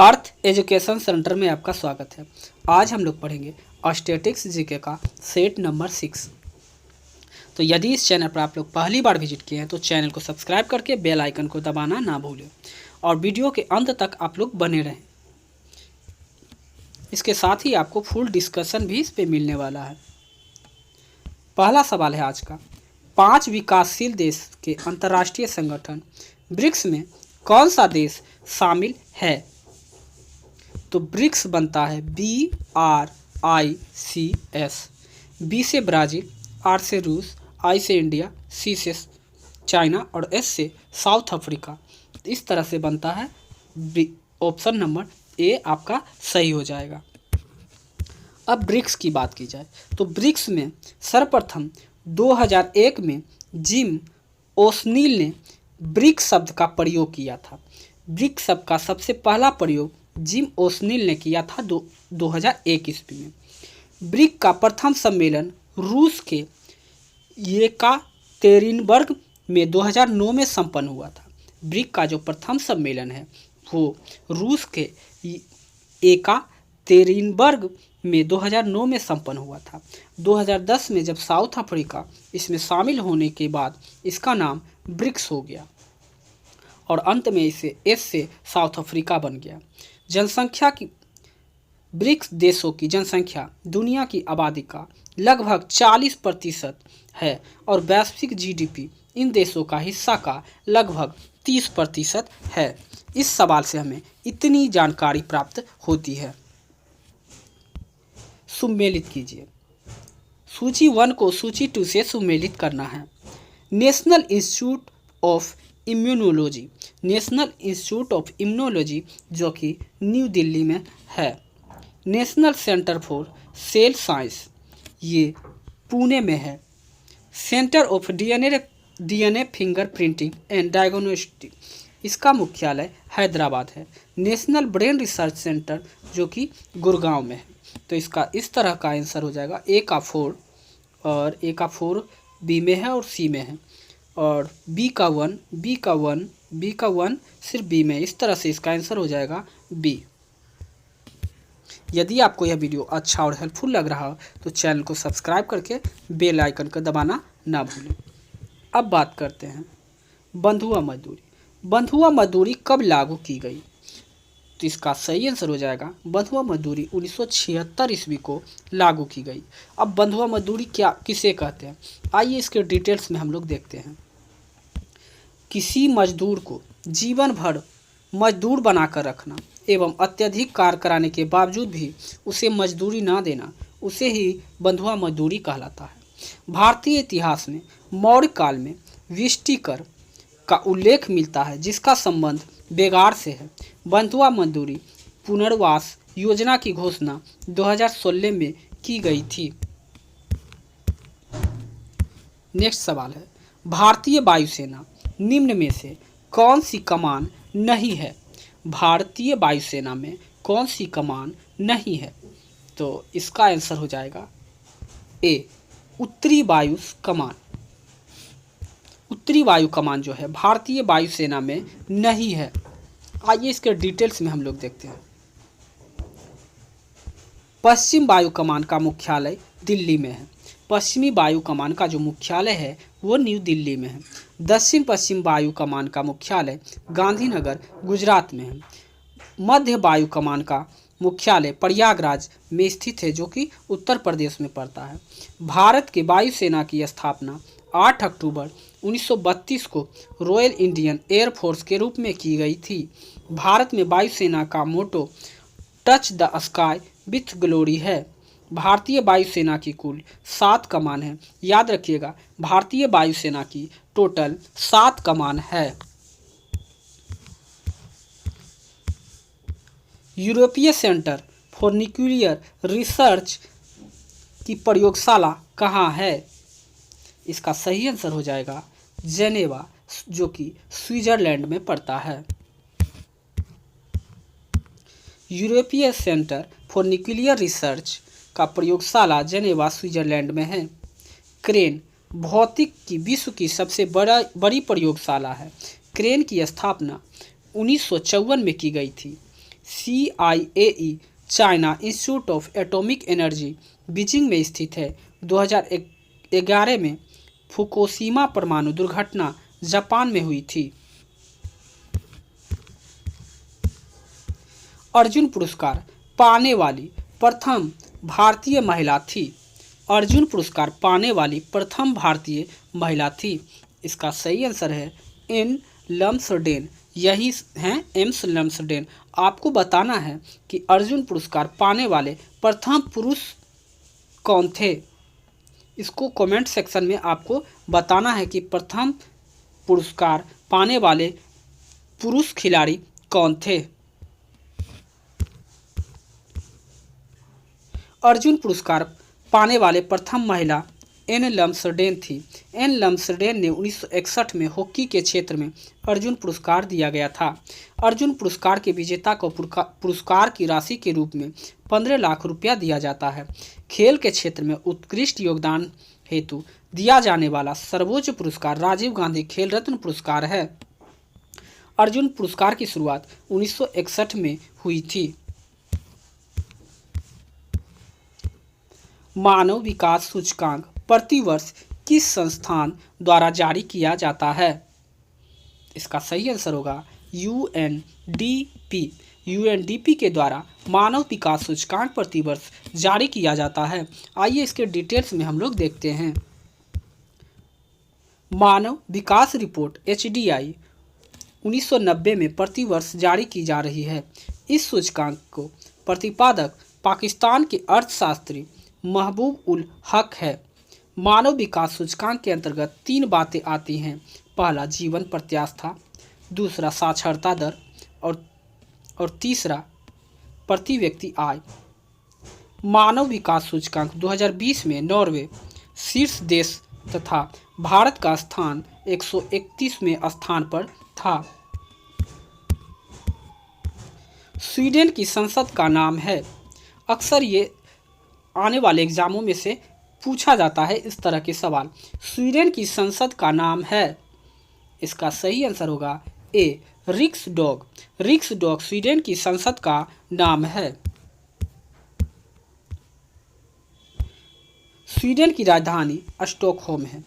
अर्थ education centre में आपका स्वागत है। आज हम लोग पढ़ेंगे स्टैटिक्स जीके का सेट नंबर 6। तो यदि इस चैनल पर आप लोग पहली बार विजिट किए हैं तो चैनल को सब्सक्राइब करके बेल आइकन को दबाना ना भूलें और वीडियो के अंत तक आप लोग बने रहें। इसके साथ ही आपको फुल डिस्कशन भी इस पर मिलने वाला है। पहला सवाल है आज का, 5 विकासशील देश के अंतर्राष्ट्रीय संगठन ब्रिक्स में कौन सा देश शामिल है? तो ब्रिक्स बनता है BRICS। बी से ब्राज़ील, आर से रूस, आई से इंडिया, सी से चाइना और एस से साउथ अफ्रीका। इस तरह से बनता है। ऑप्शन नंबर ए आपका सही हो जाएगा। अब ब्रिक्स की बात की जाए तो ब्रिक्स में सर्वप्रथम 2001 में जिम ओसनील ने ब्रिक्स शब्द का प्रयोग किया था। ब्रिक्स शब्द का सबसे पहला प्रयोग जिम ओसनील ने किया था 2001 ईस्वी में। ब्रिक का प्रथम सम्मेलन रूस के येकातेरिनबर्ग में 2009 में संपन्न हुआ था। ब्रिक का जो प्रथम सम्मेलन है वो रूस के येकातेरिनबर्ग में 2009 में संपन्न हुआ था। 2010 में जब साउथ अफ्रीका इसमें शामिल होने के बाद इसका नाम ब्रिक्स हो गया और अंत में इसे एस से साउथ अफ्रीका बन गया। जनसंख्या की ब्रिक्स देशों की जनसंख्या दुनिया की आबादी का लगभग 40% है और वैश्विक जीडीपी इन देशों का हिस्सा का लगभग 30% है। इस सवाल से हमें इतनी जानकारी प्राप्त होती है। सुमेलित कीजिए। सूची 1 को सूची 2 से सुमेलित करना है। National institute of immunology, national institute of immunology जो कि न्यू दिल्ली में है। National centre for sale science ये पुणे में है। Centre of DNA fingerprinting and diagnostic इसका मुख्यालय हैदराबाद है। नेशनल ब्रेन रिसर्च सेंटर जो कि गुड़गांव में है। तो इसका इस तरह का आंसर हो जाएगा। ए का 4 और ए का 4 बी में है और सी में है और बी का 1 सिर्फ बी में। इस तरह से इसका आंसर हो जाएगा बी। यदि आपको यह वीडियो अच्छा और हेल्पफुल लग रहा हो तो चैनल को सब्सक्राइब करके बेल आइकन को दबाना ना भूलें। अब बात करते हैं बंधुआ मजदूरी। बंधुआ मजदूरी कब लागू की गई? तो इसका सही आंसर हो जाएगा बंधुआ मजदूरी 1976 ईस्वी को लागू की गई। अब बंधुआ मजदूरी किसे कहते हैं, आइए इसके डिटेल्स में हम लोग देखते हैं। किसी मजदूर को जीवन भर मजदूर बनाकर रखना एवं अत्यधिक कार्य कराने के बावजूद भी उसे मजदूरी ना देना, उसे ही बंधुआ मजदूरी कहलाता है। भारतीय इतिहास में मौर्य काल में विष्टिकर का उल्लेख मिलता है जिसका संबंध बेगार से है। बंधुआ मजदूरी पुनर्वास योजना की घोषणा 2016 में की गई थी। नेक्स्ट सवाल है, भारतीय वायुसेना निम्न में से कौन सी कमान नहीं है? भारतीय वायुसेना में कौन सी कमान नहीं है? तो इसका आंसर हो जाएगा ए उत्तरी वायु कमान। उत्तरी वायु कमान जो है भारतीय वायुसेना में नहीं है। आइए इसके डिटेल्स में हम लोग देखते हैं। पश्चिम वायु कमान का मुख्यालय दिल्ली में है। पश्चिमी वायु कमान का जो मुख्यालय है वो न्यू दिल्ली में है। दक्षिण पश्चिम वायु कमान का मुख्यालय गांधीनगर गुजरात में है। मध्य वायु कमान का मुख्यालय प्रयागराज में स्थित है जो कि उत्तर प्रदेश में पड़ता है। भारत के वायुसेना की स्थापना 8 अक्टूबर 1932 को रॉयल इंडियन एयरफोर्स के रूप में की गई थी। भारत में वायुसेना का motto touch the sky with glory है। भारतीय वायुसेना की कुल 7 कमान है। याद रखिएगा भारतीय वायुसेना की टोटल 7 कमान है। यूरोपीय सेंटर फॉर न्यूक्लियर रिसर्च की प्रयोगशाला कहाँ है? इसका सही आंसर हो जाएगा जेनेवा जो कि स्विट्जरलैंड में पड़ता है। यूरोपीय सेंटर फॉर न्यूक्लियर रिसर्च का प्रयोगशाला जेनेवा स्विट्जरलैंड में है। क्रेन भौतिक की विश्व की सबसे बड़ी प्रयोगशाला है। क्रेन की स्थापना 1954 में की गई थी। CIAE China institute of atomic energy Beijing में स्थित है। 2011 में फुकुशिमा परमाणु दुर्घटना जापान में हुई थी। अर्जुन पुरस्कार पाने वाली प्रथम भारतीय महिला थी। अर्जुन पुरस्कार पाने वाली प्रथम भारतीय महिला थी। इसका सही आंसर है एन लम्सडेन। यही हैं एम्स लम्सडेन। आपको बताना है कि अर्जुन पुरस्कार पाने वाले प्रथम पुरुष कौन थे। इसको कमेंट सेक्शन में आपको बताना है कि प्रथम पुरस्कार पाने वाले पुरुष खिलाड़ी कौन थे। अर्जुन पुरस्कार पाने वाले प्रथम महिला एन लम्सडेन थी। एन लम्सडेन ने 1961 में हॉकी के क्षेत्र में अर्जुन पुरस्कार दिया गया था। अर्जुन पुरस्कार के विजेता को पुरस्कार की राशि के रूप में 15 लाख रुपया दिया जाता है। खेल के क्षेत्र में उत्कृष्ट योगदान हेतु दिया जाने वाला सर्वोच्च पुरस्कार राजीव गांधी खेल रत्न पुरस्कार है। अर्जुन पुरस्कार की शुरुआत 1961 में हुई थी। मानव विकास सूचकांक प्रतिवर्ष किस संस्थान द्वारा जारी किया जाता है। इसका सही आंसर होगा UNDP। UNDP के द्वारा मानव विकास सूचकांक प्रतिवर्ष जारी किया जाता है। आइए इसके डिटेल्स में हम लोग देखते हैं। मानव विकास रिपोर्ट HDI 1990 में प्रतिवर्ष जारी की जा रही है। इस सूचकांक को प्रतिपादक पाकिस्तान के अर्थशास्त्री महबूब उल हक है। मानव विकास सूचकांक के अंतर्गत 3 बातें आती हैं। पहला जीवन प्रत्याशा, दूसरा साक्षरता दर और तीसरा प्रति व्यक्ति आय। मानव विकास सूचकांक 2020 में नॉर्वे शीर्ष देश तथा भारत का स्थान 131वें स्थान पर था। स्वीडन की संसद का नाम है। अक्सर ये आने वाले एग्जामों में से पूछा जाता है इस तरह के सवाल। स्वीडन की संसद का नाम है। इसका सही आंसर होगा ए रिक्सडॉग। रिक्सडॉग स्वीडन की संसद का नाम है। स्वीडन की राजधानी स्टॉकहोम है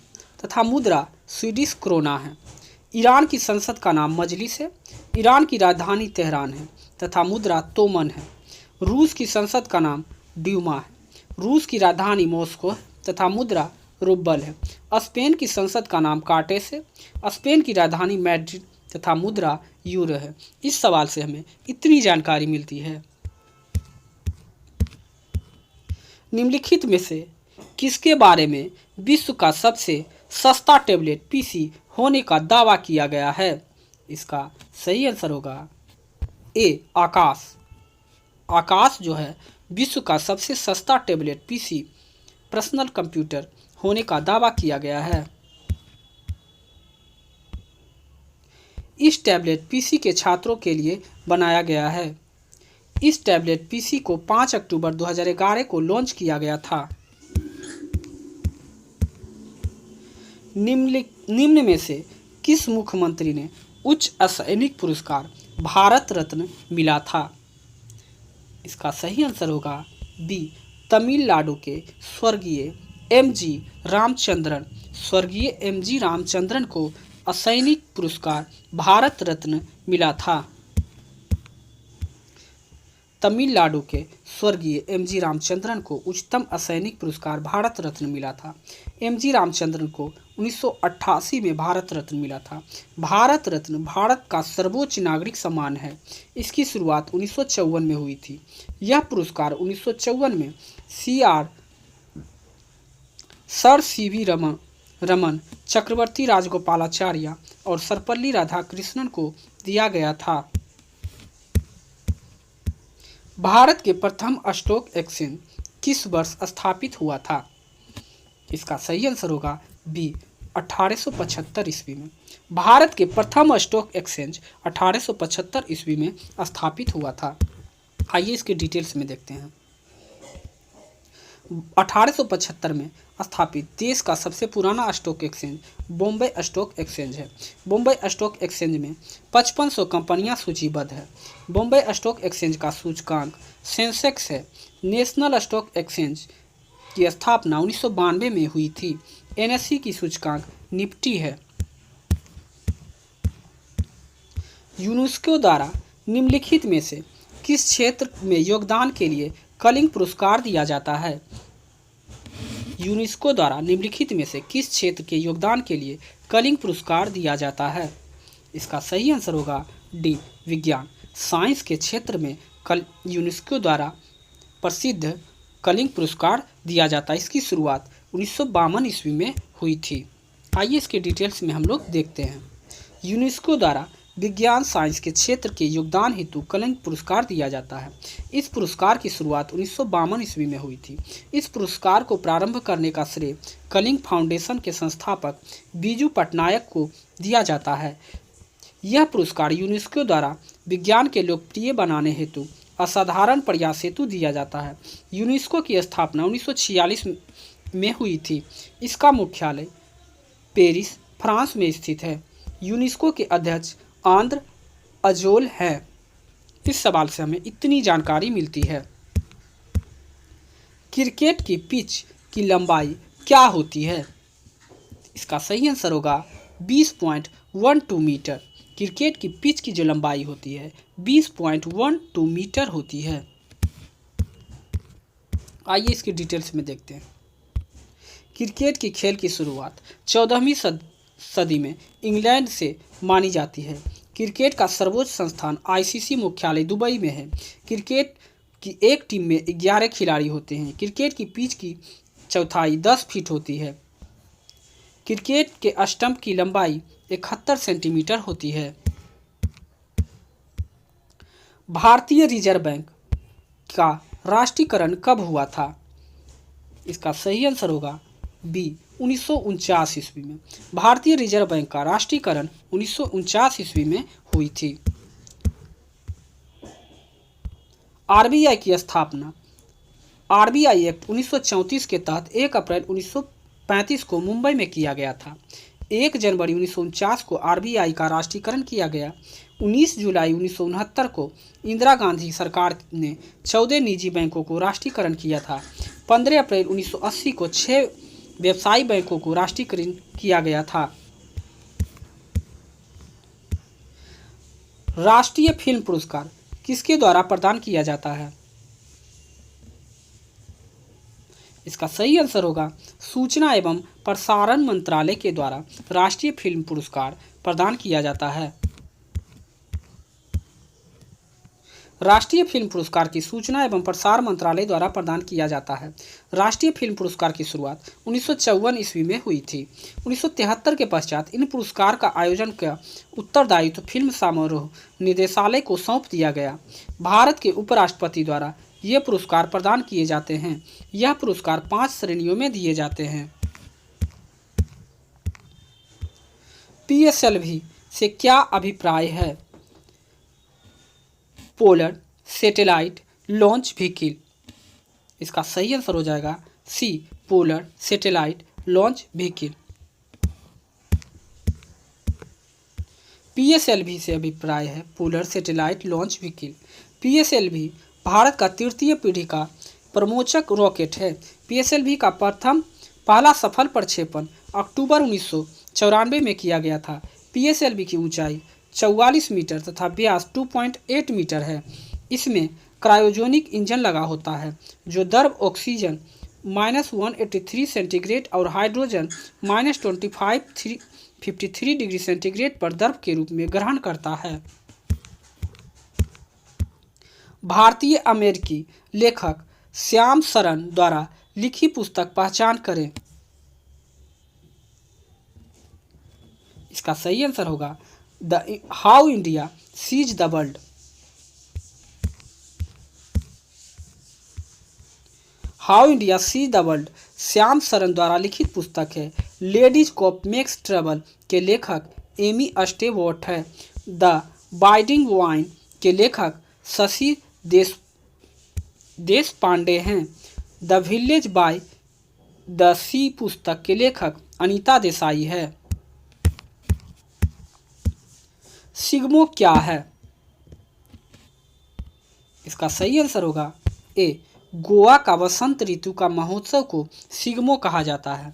तथा मुद्रा स्वीडिश क्रोना है। ईरान की संसद का नाम मजलिस है। ईरान की राजधानी तेहरान है तथा मुद्रा तोमन है। रूस की संसद का नाम ड्यूमा है। रूस की राजधानी मॉस्को तथा मुद्रा रूबल है। स्पेन की संसद का नाम कार्टेस है। स्पेन की राजधानी मैड्रिड तथा मुद्रा यूरो है। इस सवाल से हमें इतनी जानकारी मिलती है। निम्नलिखित में से किसके बारे में विश्व का सबसे सस्ता टैबलेट PC होने का दावा किया गया है। इसका सही आंसर होगा ए आकाश। आकाश जो है विश्व का सबसे सस्ता टैबलेट PC पर्सनल कंप्यूटर होने का दावा किया गया है। इस टैबलेट PC के छात्रों के लिए बनाया गया है। इस टैबलेट PC को 5 अक्टूबर 2011 को लॉन्च किया गया था। निम्न में से किस मुख्यमंत्री ने उच्च असैनिक पुरस्कार भारत रत्न मिला था। इसका सही आंसर होगा बी तमिलनाडु के स्वर्गीय MG रामचंद्रन। स्वर्गीय MG रामचंद्रन को असैनिक पुरस्कार भारत रत्न मिला था। तमिलनाडु के स्वर्गीय MG रामचंद्रन को उच्चतम असैनिक पुरस्कार भारत रत्न मिला था। MG रामचंद्रन को 1988 में भारत रत्न मिला था। भारत रत्न भारत का सर्वोच्च नागरिक सम्मान है। इसकी शुरुआत 1954 में हुई थी। यह पुरस्कार 1954 में सर CV रमन, चक्रवर्ती राजगोपालाचार्य और सर्वपल्ली राधाकृष्णन को दिया गया था। भारत के प्रथम स्टॉक एक्सचेंज किस वर्ष स्थापित हुआ था। इसका सही आंसर होगा बी 1875 ईस्वी में। भारत के प्रथम स्टॉक एक्सचेंज 1875 ईस्वी में स्थापित हुआ था। आइए इसके डिटेल्स में देखते हैं। 1875 में स्थापित देश का सबसे पुराना stock exchange Bombay stock exchange है। बॉम्बे स्टॉक एक्सचेंज में 5500 कंपनियां सूचीबद्ध है। बॉम्बे स्टॉक एक्सचेंज का सूचकांक सेंसेक्स है। नेशनल स्टॉक एक्सचेंज की स्थापना 1992 में हुई थी। एनएसई की सूचकांक निफ्टी है। यूनेस्को द्वारा निम्नलिखित में से किस क्षेत्र में योगदान के लिए कलिंग पुरस्कार दिया जाता है? यूनेस्को द्वारा निम्नलिखित में से किस क्षेत्र के योगदान के लिए कलिंग पुरस्कार दिया जाता है? इसका सही आंसर होगा डी, विज्ञान साइंस के क्षेत्र में यूनेस्को द्वारा प्रसिद्ध कलिंग पुरस्कार दिया जाता है। इसकी शुरुआत 1952 ईस्वी में हुई थी। आइए इसके डिटेल्स में हम लोग देखते हैं। यूनेस्को द्वारा विज्ञान साइंस के क्षेत्र के योगदान हेतु कलिंग पुरस्कार दिया जाता है। इस पुरस्कार की शुरुआत 1952 ईस्वी में हुई थी। इस पुरस्कार को प्रारंभ करने का श्रेय कलिंग फाउंडेशन के संस्थापक बीजू पटनायक को दिया जाता है। यह पुरस्कार यूनेस्को द्वारा विज्ञान के लोकप्रिय बनाने हेतु असाधारण प्रयास हेतु दिया जाता है। यूनेस्को की स्थापना 1946 में हुई थी। इसका मुख्यालय पेरिस, फ्रांस में स्थित है। यूनेस्को के अध्यक्ष आंद्र अजोल हैं। इस सवाल से हमें इतनी जानकारी मिलती है। क्रिकेट की पिच की लंबाई क्या होती है? इसका सही आंसर होगा 20.12 मीटर। क्रिकेट की पिच की जो लंबाई होती है 20.12 मीटर होती है। आइए इसकी डिटेल्स में देखते हैं। क्रिकेट की खेल की शुरुआत 14वीं सदी में इंग्लैंड से मानी जाती है। क्रिकेट का सर्वोच्च संस्थान आईसीसी मुख्यालय दुबई में है। क्रिकेट की एक टीम में 11 खिलाड़ी होते हैं। क्रिकेट की पिच की चौड़ाई 10 फीट होती है। क्रिकेट के स्टंप की लंबाई 71 सेंटीमीटर होती है। भारतीय रिजर्व बैंक का राष्ट्रीयकरण कब हुआ था? इसका सही आंसर होगा बी, 1949 ईस्वी में। भारतीय रिजर्व बैंक का राष्ट्रीयकरण 1949 ईस्वी में हुई थी। आरबीआई की स्थापना आरबीआई एक्ट 1934 के तहत 1 अप्रैल 1935 को मुंबई में किया गया था। 1 जनवरी 1949 को आरबीआई का राष्ट्रीयकरण किया गया। 19 जुलाई 1969 को इंदिरा गांधी सरकार ने 14 निजी बैंकों को राष्ट्रीयकरण किया था। 15 अप्रैल 1980 को 6 व्यवसायी बैंकों को राष्ट्रीयकरण किया गया था। राष्ट्रीय फिल्म पुरस्कार किसके द्वारा प्रदान किया जाता है? इसका सही आंसर होगा सूचना एवं प्रसारण मंत्रालय के द्वारा राष्ट्रीय फिल्म पुरस्कार प्रदान किया जाता है। राष्ट्रीय फिल्म पुरस्कार की सूचना एवं प्रसारण मंत्रालय द्वारा प्रदान किया जाता है। राष्ट्रीय फिल्म पुरस्कार की शुरुआत 1954 ईस्वी में हुई थी। 1973 के पश्चात इन पुरस्कार का आयोजन का उत्तरदायित्व फिल्म समारोह निदेशालय को सौंप दिया गया। भारत के उपराष्ट्रपति द्वारा ये पुरस्कार प्रदान किए जाते हैं। यह पुरस्कार 5 श्रेणियों में दिए जाते हैं। पीएसएलवी से क्या अभिप्राय है? Polar satellite launch vehicle. इसका सही आंसर हो जाएगा C, polar satellite launch vehicle. PSLV से अभिप्राय है polar satellite launch vehicle. PSLV Bharat का तृतीय पीढ़ी का परमोचक रॉकेट है। पीएसएलवी का पहला सफल प्रक्षेपण अक्टूबर 1994 में किया गया था। पीएसएलवी की ऊंचाई 44 मीटर तथा व्यास 2.8 मीटर है। इसमें क्रायोजेनिक इंजन लगा होता है जो द्रव ऑक्सीजन -183 सेंटीग्रेड और हाइड्रोजन -53 डिग्री सेंटीग्रेड पर द्रव के रूप में ग्रहण करता है। भारतीय अमेरिकी लेखक श्याम सरन द्वारा लिखी पुस्तक पहचान करें। इसका सही आंसर होगा how India sees the world. How India sees the world Shyam Saran द्वारा लिखित पुस्तक है। लेडीज कॉप मेक्स ट्रबल के लेखक एमी स्टेवर्ट है। द बाइडिंग वाइन के लेखक शशि देशपांडे हैं। द विलेज बाय द सी पुस्तक के लेखक अनीता देसाई है। सिग्मो क्या है? इसका सही आंसर होगा ए। गोवा का वसंत ऋतु का महोत्सव को सिग्मो कहा जाता है।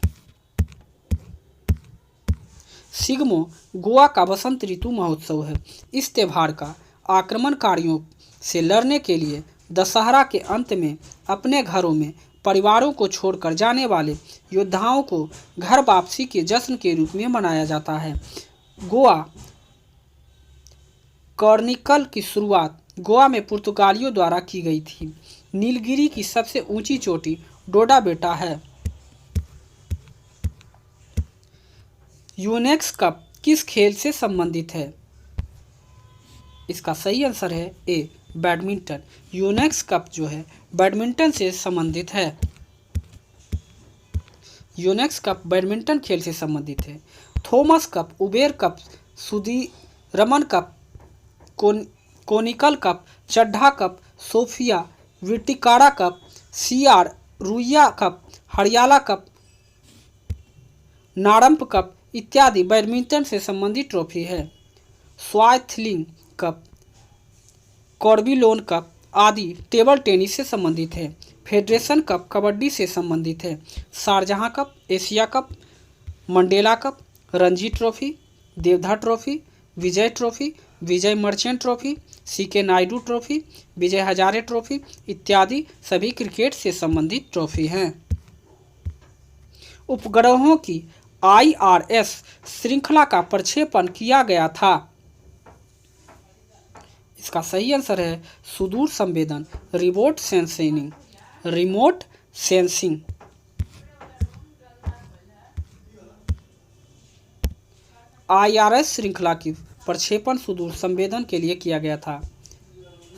सिग्मो गोवा का वसंत ऋतु महोत्सव है। इस त्यौहार का आक्रमणकारियों से लड़ने के लिए दशहरा के अंत में अपने घरों में परिवारों को छोड़कर जाने वाले योद्धाओं को घर वापसी के जश्न के रूप में मनाया जाता है। गोवा कार्निवल की शुरुआत गोवा में पुर्तगालियों द्वारा की गई थी। नीलगिरी की सबसे ऊंची चोटी डोडा बेटा है। यूनेक्स कप किस खेल से संबंधित है? इसका सही आंसर है ए बैडमिंटन। यूनेक्स कप जो है बैडमिंटन से संबंधित है। यूनेक्स कप बैडमिंटन खेल से संबंधित है। Thomas cup, Uber cup, Sudirman cup, कोनिकल कप, चड्ढा कप, सोफिया विटिकारा कप, सीआर रुइया कप, हरियाला कप, नारंप कप इत्यादि बैडमिंटन से संबंधित ट्रॉफी है। स्वाइथलिंग कप, कॉर्बिलोन कप आदि टेबल टेनिस से संबंधित है। फेडरेशन कप कबड्डी से संबंधित है। Sharjah cup, Asia cup, Mandela cup, Ranji trophy, Deodhar trophy, Vijay trophy, Vijay Merchant trophy, CK Naidu trophy, Vijay Hazare trophy इत्यादि सभी क्रिकेट से संबंधित ट्रॉफी हैं। उपग्रहों की IRS श्रृंखला का प्रक्षेपण किया गया था। इसका सही आंसर है सुदूर संवेदन, रिमोट सेंसिंग। IRS श्रृंखला की प्रक्षेपण सुदूर संवेदन के लिए किया गया था।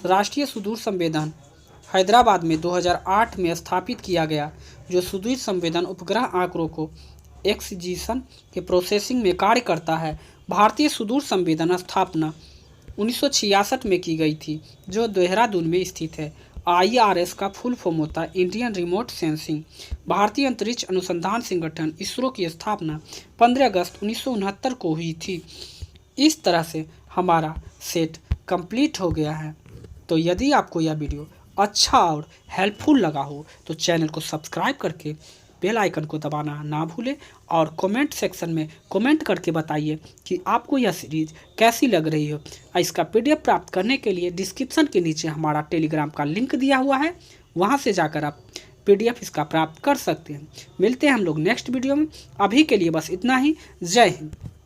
राष्ट्रीय सुदूर संवेदन हैदराबाद में 2008 में स्थापित किया गया, जो सुदूर संवेदन उपग्रह आंकड़ों को एक्विजिशन के प्रोसेसिंग में कार्य करता है। भारतीय सुदूर संवेदन स्थापना 1966 में की गई थी, जो देहरादून में स्थित है। IRS का फुल फॉर्म होता है इंडियन रिमोट सेंसिंग। भारतीय अंतरिक्ष अनुसंधान संगठन इसरो की स्थापना 15 अगस्त 1969 को हुई थी। इस तरह से हमारा सेट कंप्लीट हो गया है। तो यदि आपको यह वीडियो अच्छा और हेल्पफुल लगा हो तो चैनल को सब्सक्राइब करके बेल आइकन को दबाना ना भूलें और कमेंट सेक्शन में कमेंट करके बताइए कि आपको यह सीरीज़ कैसी लग रही हो। इसका PDF प्राप्त करने के लिए डिस्क्रिप्शन के नीचे हमारा टेलीग्राम का लिंक दिया हुआ है, वहां से जाकर आप PDF इसका प्राप्त कर सकते हैं। मिलते हैं हम लोग नेक्स्ट वीडियो में। अभी के लिए बस इतना ही। जय हिंद।